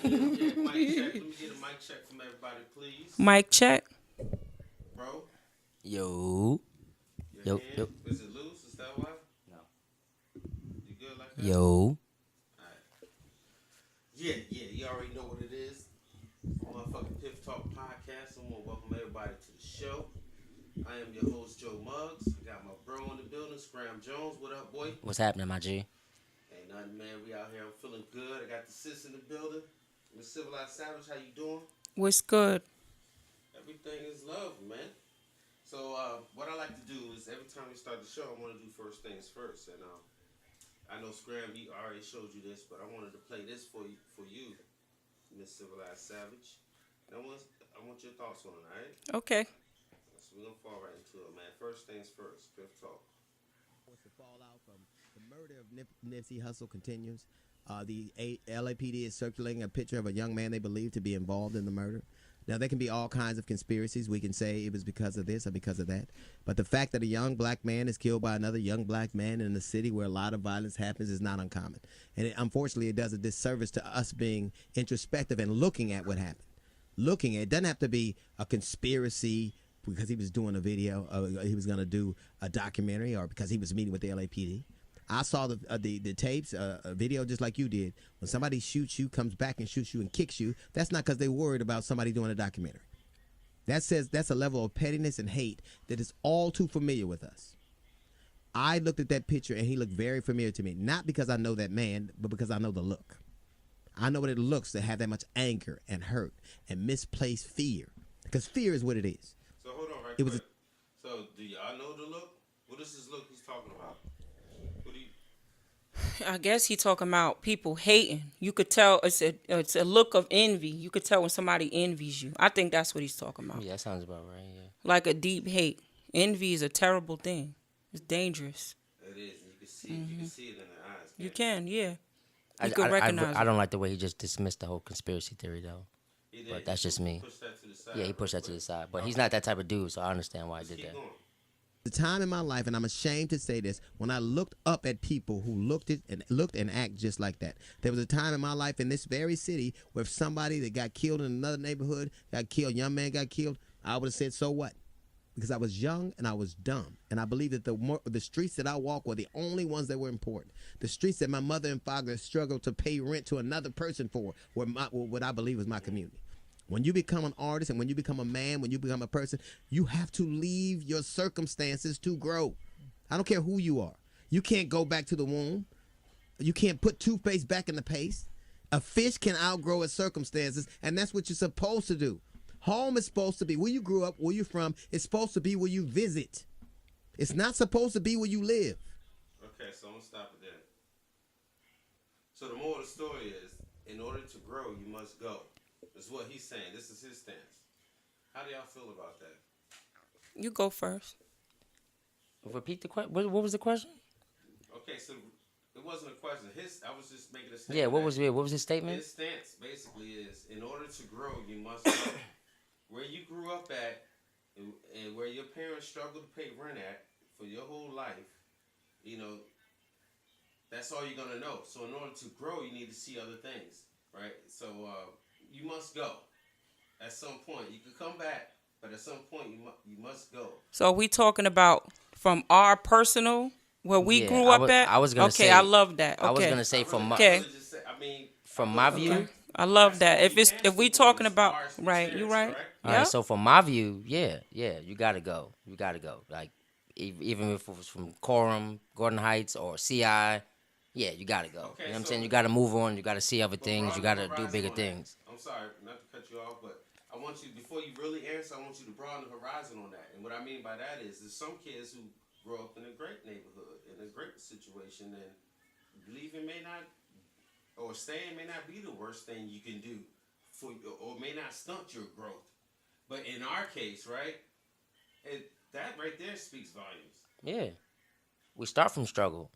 Mic check. Let me get a mic check from everybody, please. Mic check. Bro, Yo. your Yo, hand. yo. Is it loose? Is that why? No. You good like that? Yo. Alright. Yeah. You already know what it is. Motherfucking Piff Talk podcast. I want to welcome everybody to the show. I am your host, Joe Muggz. I got my bro in the building, Scram Jonez. What up, boy? What's happening, my G? Ain't nothing, man. We out here. I'm feeling good. I got the sis in the building. Miss Civilized Savage, how you doing? What's good? Everything is love, man. So what I like to do is every time we start the show, I want to do first things first. And I know Scram, he already showed you this, but I wanted to play this for you, Miss Civilized Savage. And I want your thoughts on it, all right? Okay. So we're gonna fall right into it, man. First things first, Piff Talk. The fallout from the murder of Nipsey Hussle continues. The LAPD is circulating a picture of a young man they believe to be involved in the murder. Now, there can be all kinds of conspiracies. We can say it was because of this or because of that. But the fact that a young black man is killed by another young black man in a city where a lot of violence happens is not uncommon. And unfortunately, it does a disservice to us being introspective and looking at what happened. It doesn't have to be a conspiracy because he was doing a video, or he was going to do a documentary, or because he was meeting with the LAPD. I saw the tapes, a video just like you did. When somebody shoots you, comes back and shoots you and kicks you, that's not because they're worried about somebody doing a documentary. That says that's a level of pettiness and hate that is all too familiar with us. I looked at that picture and he looked very familiar to me, not because I know that man, but because I know the look. I know what it looks to have that much anger and hurt and misplaced fear, because fear is what it is. So hold on, right It quick. was So do y'all know the look? What is this look he's talking about? What do you? I guess he talking about people hating. You could tell it's a look of envy. You could tell when somebody envies you. I think that's what he's talking about. Yeah, that sounds about right, yeah. Like a deep hate. Envy is a terrible thing. It's dangerous. It is. You can see. You can see it in their eyes. You can't can, yeah. I, You could recognize I it. don't like the way he just dismissed the whole conspiracy theory, though. He did. But that's just me. Push that to the side. Yeah, he pushed that to the side. But he's not that type of dude, so I understand why he did Keep that. going. the time in my life, and I'm ashamed to say this, when I looked up at people who looked and act just like that. There was a time in my life in this very city where if somebody that got killed in another neighborhood got killed, young man got killed, I would have said, so what? Because I was young and I was dumb. And I believe that the streets that I walked were the only ones that were important. The streets that my mother and father struggled to pay rent to another person for were what I believe was my community. When you become an artist and when you become a man, when you become a person, you have to leave your circumstances to grow. I don't care who you are. You can't go back to the womb. You can't put toothpaste back in the paste. A fish can outgrow its circumstances, and that's what you're supposed to do. Home is supposed to be where you grew up, where you're from. It's supposed to be where you visit. It's not supposed to be where you live. Okay, so I'm gonna stop it there. So the moral of the story is, in order to grow, you must go. That's what he's saying. This is his stance. How do y'all feel about that? You go first. Repeat the question. What was the question? Okay, so it wasn't a question. I was just making a statement. Yeah, what was his statement? His stance basically is, in order to grow, you must go. Where you grew up at, and where your parents struggled to pay rent at for your whole life, that's all you're gonna know. So in order to grow, you need to see other things, right? So you must go. At some point, you can come back, but at some point, you must go. So are we talking about from our personal, where we Yeah, grew up at? I was gonna okay, say. I love that. Okay. I was gonna say from my Okay. from my view. I love that. If we talking about right, you right. All Yeah. right, so from my view, yeah, you gotta go. You gotta go. Like even if it was from Coram, Gordon Heights, or CI, yeah, you gotta go. Okay, you know what I'm so- saying? You gotta move on. You gotta see other But things. You broaden gotta the do bigger horizon on things. that. I'm sorry, not to cut you off, but I want you, before you really answer, I want you to broaden the horizon on that. And what I mean by that is, there's some kids who grow up in a great neighborhood, in a great situation, and leaving may not, or staying may not be the worst thing you can do for you, or may not stunt your growth. But in our case, right, that right there speaks volumes. Yeah, we start from struggle.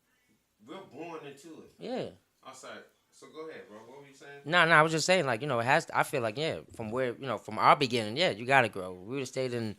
We're born into it. Yeah. I'm sorry. So go ahead, bro. What were you saying? No, I was just saying, like, it has. I feel like, yeah, from where, from our beginning, yeah, you gotta grow. We would have stayed in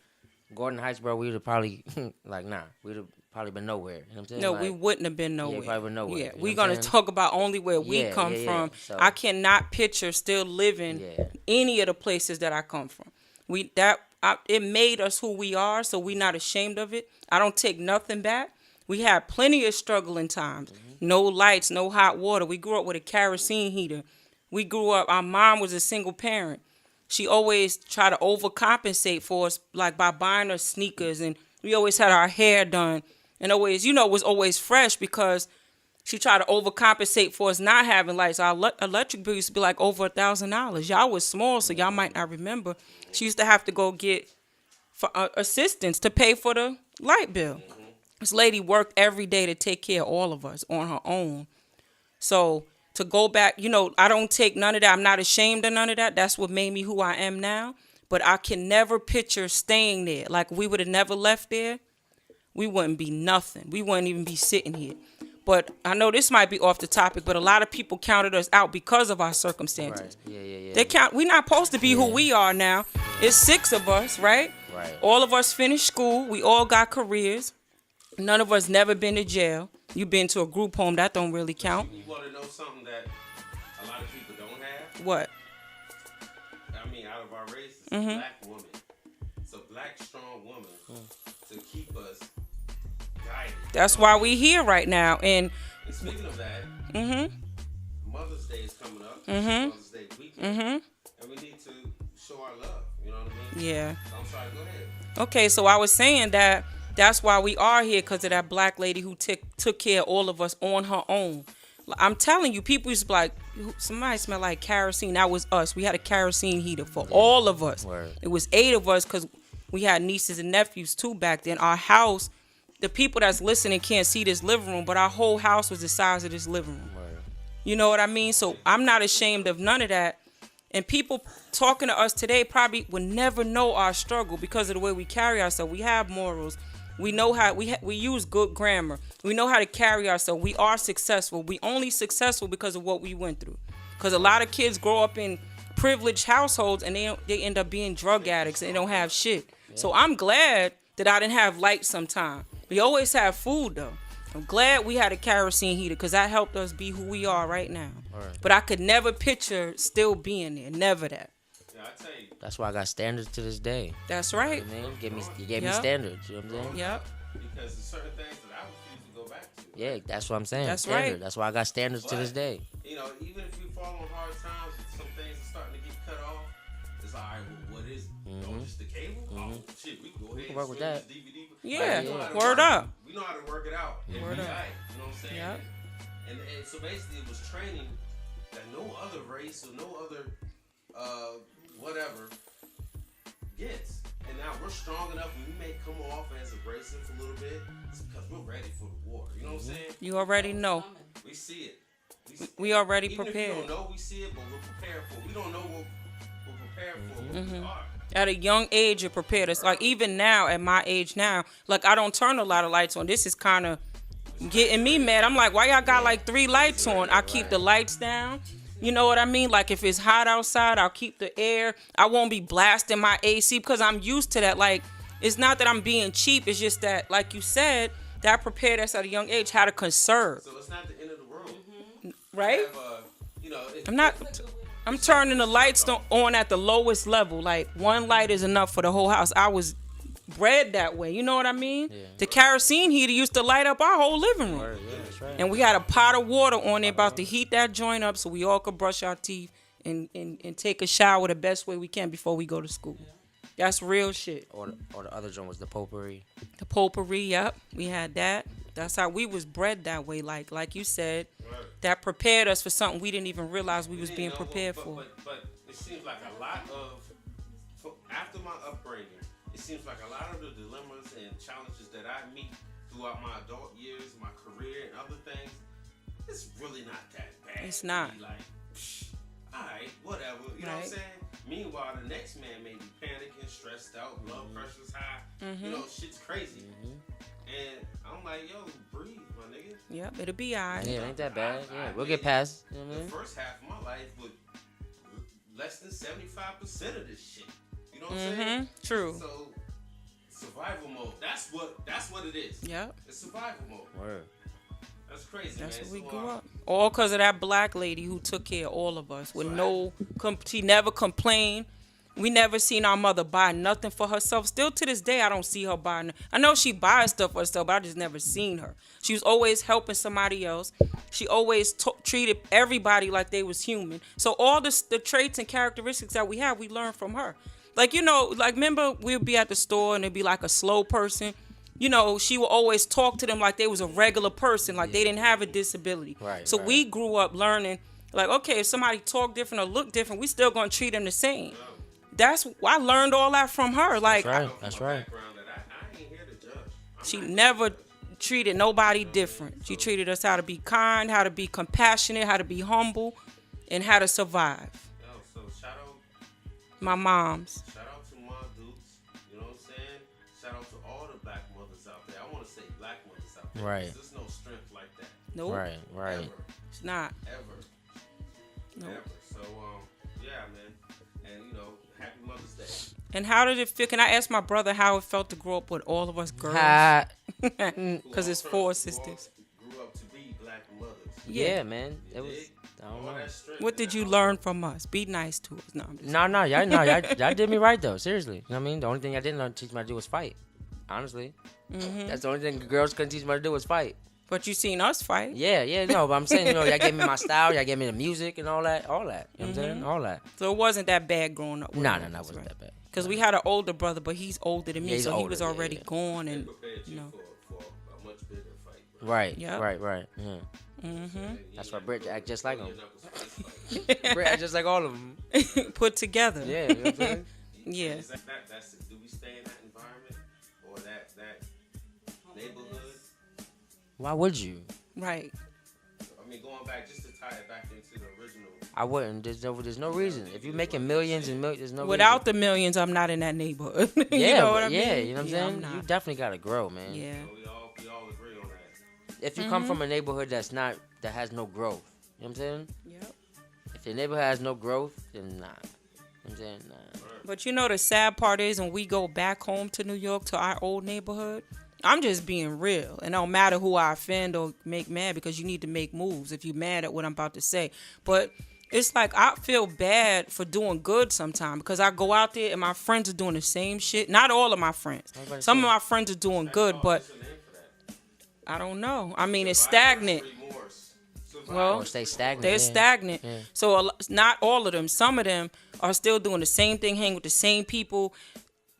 Gordon Heights, bro. We would have probably, like, nah, we'd have probably been nowhere. You know what I'm saying? No, Like, we wouldn't have been nowhere. Yeah, probably been nowhere. Yeah, You know we're what I'm gonna saying? talk about only where we Yeah, come yeah, from. so- I cannot picture still living Yeah. any of the places that I come from. It made us who we are, so we're not ashamed of it. I don't take nothing back. We had plenty of struggling times. No lights, no hot water. We grew up with a kerosene heater. We grew up. Our mom was a single parent. She always tried to overcompensate for us, like by buying us sneakers, and we always had our hair done, and always, it was always fresh because she tried to overcompensate for us not having lights. Our electric bill used to be like over $1,000. Y'all was small, so y'all might not remember. She used to have to go get assistance to pay for the light bill. This lady worked every day to take care of all of us on her own. So to go back, I don't take none of that. I'm not ashamed of none of that. That's what made me who I am now. But I can never picture staying there. Like, we would have never left there. We wouldn't be nothing. We wouldn't even be sitting here. But I know this might be off the topic, but a lot of people counted us out because of our circumstances. Right. Yeah. We're not supposed to be who we are now. It's 6 of us, right? Right. All of us finished school. We all got careers. None of us never been to jail. You been to a group home, that don't really count. You want to know something that a lot of people don't have? What? I mean, out of our race, it's a black woman. It's a black, strong woman to keep us guided. That's why we here right now. And speaking of that, Mother's Day is coming up. Mother's Day weekend. And we need to show our love. You know what I mean? yeah. So I'm sorry, go ahead. Okay, so I was saying that's why we are here, because of that black lady who took care of all of us on her own. I'm telling you, people used to be like, somebody smell like kerosene. That was us. We had a kerosene heater for all of us. Word. It was 8 of us because we had nieces and nephews too back then. Our house, the people that's listening can't see this living room, but our whole house was the size of this living room. Word. You know what I mean? So I'm not ashamed of none of that. And people talking to us today probably would never know our struggle because of the way we carry ourselves. We have morals. We know how we use good grammar. We know how to carry ourselves. We are successful. We only successful because of what we went through. Because a lot of kids grow up in privileged households and they end up being drug addicts and they don't have shit. Yeah. So I'm glad that I didn't have lights sometime. We always have food though. I'm glad we had a kerosene heater because that helped us be who we are right now. Right. But I could never picture still being there. Never that. Yeah, I tell you. That's why I got standards to this day. That's right. You know what I mean? You gave me standards. You know what I'm saying? Yep. Because there's certain things that I refuse to go back to. Yeah, that's what I'm saying. That's standard. right. That's why I got standards to this day. Even if we fall on hard times, some things are starting to get cut off. It's all right. Well, what is it? Oh, just the cable? Oh, shit, we can go ahead and work with that. this DVD. Yeah. Word up. We know how to work it out. Word up. Right. You know what I'm saying? Yep. And so basically, it was training that no other race or no other whatever gets. And now we're strong enough and we may come off as abrasive a little bit. It's because we're ready for the war. You know what I'm saying? You already know. We see it. We already Even prepared. If we don't know we see it, but we're prepared for it. We don't know what we're prepared for. What we are. At a young age, you're prepared. It's like even now, at my age now, like I don't turn a lot of lights on. This is kind of getting me mad. I'm like, why y'all got like 3 lights on? I keep the lights down. You know what I mean? Like if it's hot outside, I'll keep the air. I won't be blasting my AC because I'm used to that. Like it's not that I'm being cheap. It's just that, like you said, that prepared us at a young age how to conserve. So it's not the end of the world. Right? I'm turning the lights on at the lowest level. Like one light is enough for the whole house. I was bred that way. You know what I mean? Yeah. The kerosene heater used to light up our whole living room. Yeah, that's right. And we had a pot of water on there about to heat that joint up so we all could brush our teeth and take a shower the best way we can before we go to school. That's real shit. Or the other joint was the potpourri. The potpourri, yep. We had that. That's how we was bred that way. Like you said, that prepared us for something we didn't even realize we was being prepared for. But it seems like a lot of, after my upbringing, it seems like a lot of the dilemmas and challenges that I meet throughout my adult years, my career, and other things, it's really not that bad. It's not. Like, all right, whatever. You know what I'm saying? Meanwhile, the next man may be panicking, stressed out, blood pressure's high. You know, shit's crazy. And I'm like, yo, breathe, my nigga. Yep, it'll be all right. Yeah, it ain't that bad. We'll get past. You know what I mean? The first half of my life with less than 75% of this shit. You know what I'm saying? True. So survival mode. That's what it is. Yep. It's survival mode. Word. That's crazy, That's man. what we So, grew up. All because of that black lady who took care of all of us with she never complained. We never seen our mother buy nothing for herself. Still to this day, I don't see her buying. I know she buys stuff for herself, but I just never seen her. She was always helping somebody else. She always treated everybody like they was human. So all the traits and characteristics that we have, we learned from her. Like, remember we'd be at the store and it'd be like a slow person. She would always talk to them like they was a regular person, like they didn't have a disability. Right. So we grew up learning, like, okay, if somebody talk different or look different, we still gonna treat them the same. I learned all that from her. Like, That's right. I ain't here to judge. she never treated nobody different. She treated us how to be kind, how to be compassionate, how to be humble, and how to survive. So shout out My mom's. to Ma Dukes. You know what I'm saying? Shout out to all the black mothers out there. I want to say black mothers out there. Right. There's no strength like that. Nope. Right. Ever. It's not. Ever. Nope. Ever. So yeah, man. And happy Mother's Day. And how did it feel? Can I ask my brother how it felt to grow up with all of us girls? Because it's four sisters. Grew up to be black mothers. Yeah, man. It was. dig? I don't All know. that strength What in did that you house. learn from us? Be nice to us. No, I'm just Y'all did me right though. Seriously, you know what I mean. The only thing I didn't learn teach me how to do was fight. Honestly, that's the only thing girls couldn't teach me how to do was fight. But you seen us fight. Yeah, no, but I'm saying, y'all gave me my style, y'all gave me the music and all that. You know what I'm saying? All that. So it wasn't that bad growing up. No, it wasn't that bad. Because we had an older brother, but he's older than me, Yeah, he's so he older, was yeah, already yeah. gone, They and prepared you know. for a much bigger fight. Bro. Right, Yep. right. Yeah. That's why Britt act just like him. Your knuckles fist fight. Britt act just like all of them. put together. Yeah, you know what I'm saying? Yeah. That's do we stay in that environment or that neighborhood? Why would you? Right. I mean, going back just to tie it back into the original. I wouldn't. There's no reason. If you're making millions and millions, there's no Without the millions, I'm not in that neighborhood. reason. You Yeah, know what I mean? yeah, you know what I'm Yeah, saying? not. You definitely gotta grow, man. Yeah. So we all agree on that. If you come from a neighborhood that has no growth, you know what I'm saying? Yep. If your neighborhood has no growth, then nah. You know what I'm saying? Nah. But the sad part is when we go back home to New York, to our old neighborhood, I'm just being real. And it don't matter who I offend or make mad, because you need to make moves if you're mad at what I'm about to say. But it's like I feel bad for doing good sometimes, because I go out there and my friends are doing the same shit. Not all of my friends. Some of my friends are doing good, but What's the name for that? I don't know. I mean, it's stagnant. Remorse. Well, Or stay stagnant. they're yeah. stagnant. Yeah. So not all of them. Some of them are still doing the same thing, hanging with the same people.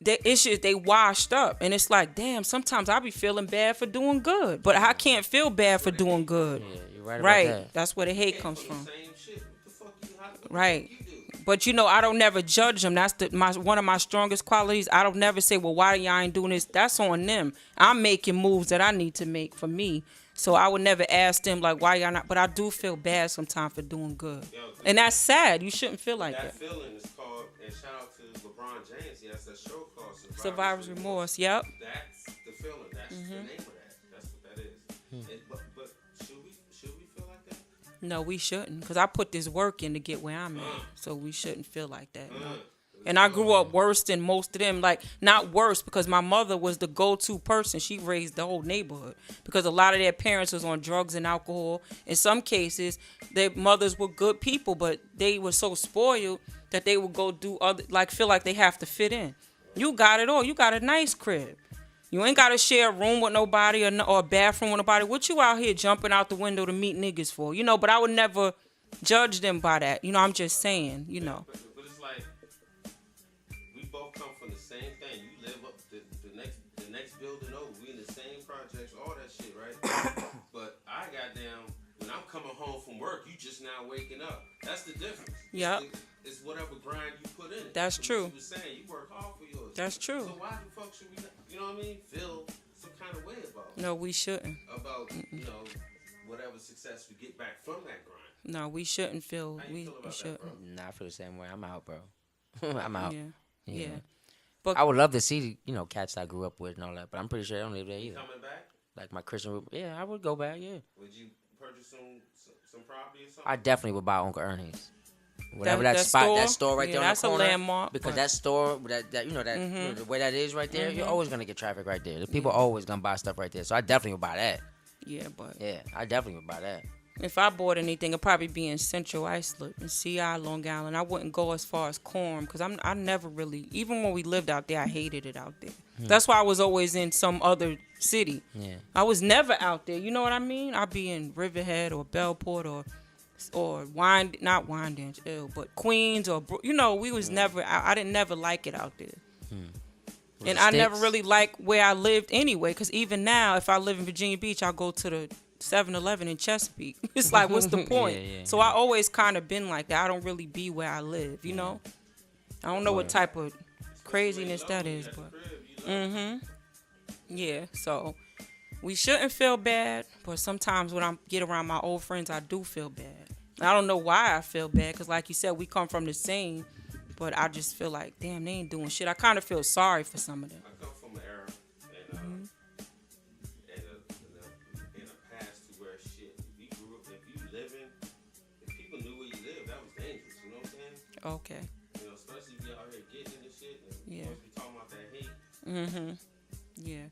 It's just they washed up, and it's like, damn. Sometimes I be feeling bad for doing good, but I can't feel bad for doing good. Yeah, you're right about Right. that. That's where the hate comes Same from. shit. What the fuck what Right. the fuck you do? But I don't never judge them. That's one of my strongest qualities. I don't never say, well, why y'all ain't doing this? That's on them. I'm making moves that I need to make for me. So I would never ask them, like, why y'all not? But I do feel bad sometimes for doing good. And that's sad. You shouldn't feel like That that. feeling is called, and shout out to LeBron James. He has that show called Survivor's remorse. Yep. That's the feeling. That's the name of that. That's what that is. But should we feel like that? No, we shouldn't. Because I put this work in to get where I'm at. So we shouldn't feel like that. No. And I grew up worse than most of them. Like, not worse, because my mother was the go-to person. She raised the whole neighborhood. Because a lot of their parents was on drugs and alcohol. In some cases, their mothers were good people, but they were so spoiled that they would go do other, like, feel like they have to fit in. You got it all. You got a nice crib. You ain't got to share a room with nobody or a bathroom with nobody. What you out here jumping out the window to meet niggas for? But I would never judge them by that. I'm just saying, But it's like we both come from the same thing. You live up the next building over. We in the same projects, all that shit, right? But I goddamn, when I'm coming home from work, you just now waking up. That's the difference. Yep. It's whatever grind you put in it. That's true. You were saying you work hard for yours. That's true. So why the fuck should we, feel some kind of way about it? No, we shouldn't. About whatever success we get back from that grind. No, we shouldn't feel. How you We feel about that, shouldn't. bro? Nah, I feel the same way. I'm out, bro. I'm out. Yeah. But I would love to see, cats I grew up with and all that, but I'm pretty sure they don't live there either. Coming back? Like my Christian, yeah, I would go back, yeah. Would you purchase some property or something? I definitely would buy Uncle Ernie's. whatever that spot, that store right yeah, there on the that's corner. a landmark. Because but- that store, that you know the way that is right there, you're always gonna get traffic right there. The people always gonna buy stuff right there. So I definitely would buy that. Yeah, but Yeah, I definitely would buy that. if I bought anything, it'd probably be in Central Islip and CI Long Island. I wouldn't go as far as Coram because I never really, even when we lived out there, I hated it out there. That's why I was always in some other city. Yeah. I was never out there. You know what I mean? I'd be in Riverhead or Bellport or not Wyandanch, but Queens or we was never. I didn't never like it out there. And I never really liked where I lived anyway. Because even now, if I live in Virginia Beach, I'll go to the 7-Eleven in Chesapeake. It's like, what's the point? So I always kind of been like that. I don't really be where I live, you know? I don't know what type of craziness that is, but. Yeah, so we shouldn't feel bad, but sometimes when I get around my old friends, I do feel bad. I don't know why I feel bad, because like you said, we come from the same, but I just feel like, damn, they ain't doing shit. I kind of feel sorry for some of them. I come from an era and in a past to where shit, if you grew up, if you living, if people knew where you lived, that was dangerous. You know what I'm saying? Okay. You know, especially if you out here getting this shit. And Yeah. we talking about that hate. Yeah.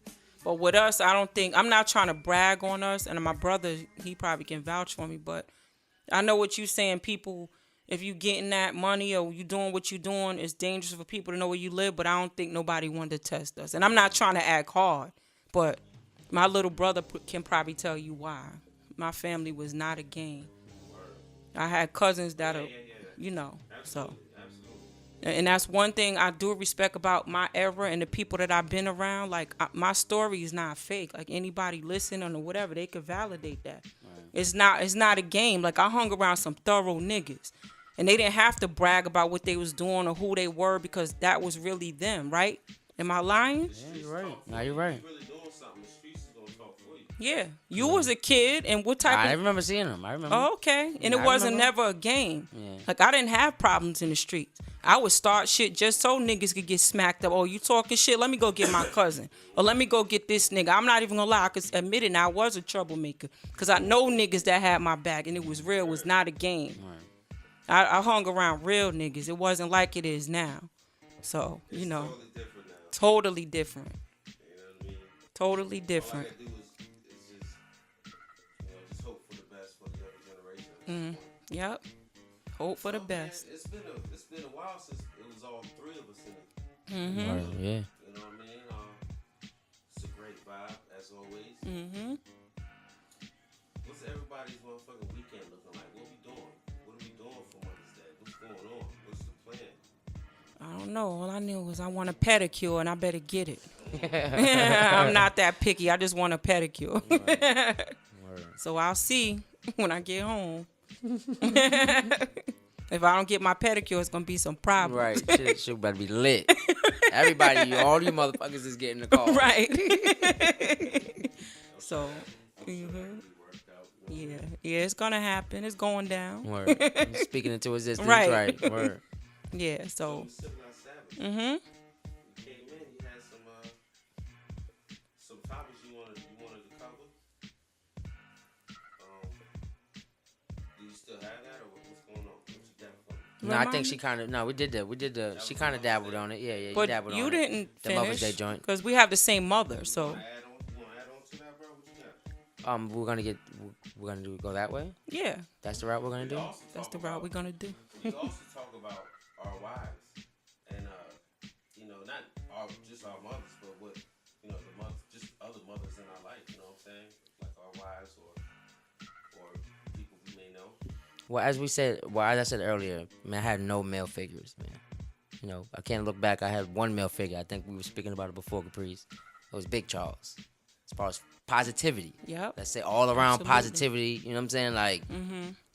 But with us, I'm not trying to brag on us, and my brother, he probably can vouch for me, but I know what you're saying. People, if you getting that money or you doing what you doing, it's dangerous for people to know where you live, but I don't think nobody wanted to test us. And I'm not trying to act hard, but my little brother can probably tell you why. My family was not a game. I had cousins that are, so. And that's one thing I do respect about my era and the people that I've been around. Like, my story is not fake. Like, anybody listening or whatever, they could validate that. Right. It's not a game. Like, I hung around some thorough niggas. And they didn't have to brag about what they was doing or who they were because that was really them, right? Am I lying? Yeah, you're right. No, you're right. If you're really doing something, the streets is going to talk for you. Yeah. You was a kid, and what type I of... remember seeing them. I remember. Oh, okay. And it wasn't never a game. Yeah. Like, I didn't have problems in the streets. I would start shit just so niggas could get smacked up. Oh, you talking shit? Let me go get my cousin. Or let me go get this nigga. I'm not even gonna lie. I could admit it now. I was a troublemaker. Because I know niggas that had my back. And it was real. It was not a game. Right. I hung around real niggas. It wasn't like it is now. So, It's totally different now. Totally different. Totally different. All I can do is just hope for the best for the younger generation. Yep. Hope for the best. Man, it's been a while since it was all three of us in it. Right, yeah. You know what I mean? It's a great vibe as always. What's everybody's motherfucking weekend looking like? What we doing? What are we doing for Mother's Day? What's going on? What's the plan? I don't know. All I knew was I want a pedicure and I better get it. I'm not that picky. I just want a pedicure. So I'll see when I get home. If I don't get my pedicure, it's gonna be some problems. Right. Shit better be lit. Everybody, all you motherfuckers is getting the call. Right. So, yeah, it's gonna happen. It's going down. Word. Speaking into existence. Right. Word. Yeah. So. Civilized Savage. You came in. You had some topics you wanted to cover. Do you still have that, or what's going on? What you got for me? No, I think she kind of. No, we did the. She kind of dabbled on it. Yeah. But dabbled you on didn't it. The Mother's Day finish joint. because we have the same mother. So. You want to add on to that, bro? What you got? We're gonna go that way. Yeah, That's the route we're gonna do. that's the route we're gonna do. We also talk about our wives and not just our mothers, but what the mothers, just other mothers in our life. You know what I'm saying? Like our wives or people we may know. Well, as I said earlier, man, I had no male figures, man. I can't look back. I had one male figure. I think we were speaking about it before, Caprice. It was Big Charles. As far as positivity. Yep. Let's say all around Absolutely. positivity. You know what I'm saying? Like,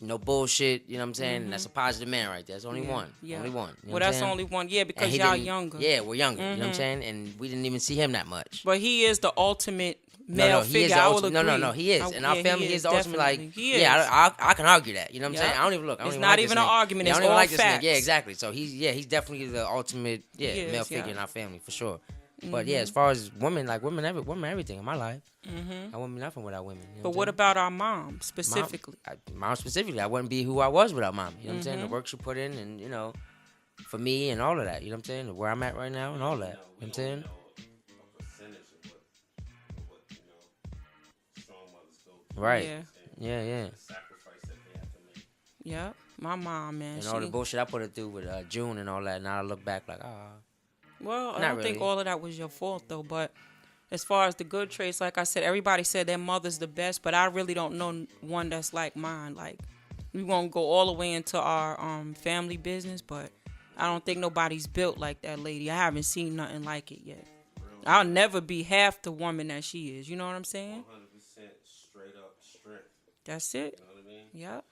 no bullshit. You know what I'm saying? That's a positive man right there. That's only one. Yeah. Only one. You know Well, what I'm that's saying? only one. Yeah, And because he y'all didn't- younger. Yeah, we're younger. You know what I'm saying? And we didn't even see him that much. But he is the ultimate male he figure. is the I will ultimate. agree. No, he is. In our family, he is the ultimate. Like, definitely. He is. yeah, I can argue that. You know what I'm Yep. saying? I don't even look. I don't It's even not like even this an nigga. argument. Yeah, It's I don't even all like this nigga. facts. Yeah, exactly. So he's definitely the ultimate He is, male figure yeah. in our family for sure. But yeah, as far as women, like women everything in my life. I wouldn't be nothing without women. You know But what what I'm about our mom specifically? mom specifically, I wouldn't be who I was without mom. You know what I'm saying? The work she put in, and for me and all of that. You know what I'm saying? Where I'm at right now and all that. You know what I'm saying? A percentage of what strong mothers go through. Right. Yeah. Yeah. The sacrifice that they have to make. Yep. My mom, man. And all the bullshit I put her through with June and all that. Now I look back like, Well, I Not don't think really. all of that was your fault, though. But as far as the good traits, like I said, everybody said their mother's the best, but I really don't know one that's like mine. Like, we won't go all the way into our family business, but I don't think nobody's built like that lady. I haven't seen nothing like it yet. I'll never be half the woman that she is. You know what I'm saying? 100% straight up strength. That's it. You know what I mean? Yep.